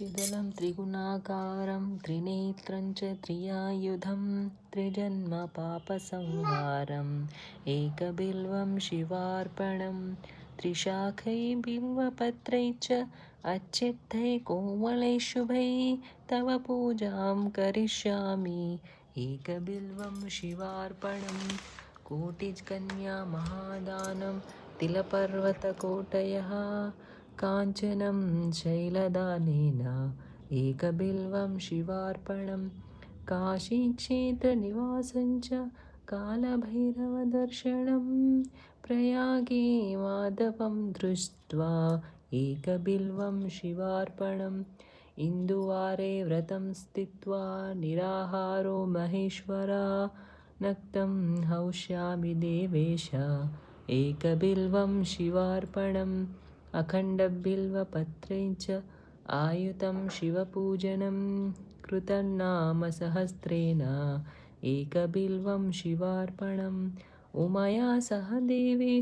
त्रिदलं त्रिगुणाकारं त्रिनेत्रं च त्रियायुधं त्रिजन्मपापसंहारम् एकबिल्वं शिवार्पणं त्रिशाखै बिल्वपत्रै च अच्छित्तै कोमलै शुभै तव पूजां करिष्यामि एकबिल्वं शिवार्पणं कोटिकन्या महादानं तिलपर्वतकोटयः काञ्चनं शैलदानेन एकबिल्वं शिवार्पणं काशीक्षेत्रनिवासं च कालभैरवदर्शनं प्रयागे माधवं दृष्ट्वा एकबिल्वं शिवार्पणम् इन्दुवारे व्रतं स्थित्वा निराहारो महेश्वरा नक्तं हौष्यामि देवेश एकबिल्वं शिवार्पणम् अखण्डबिल्वपत्रै च आयुतं शिवपूजनं कृतं सहस्रेण एकबिल्वं शिवार्पणम् उमया सह देवेश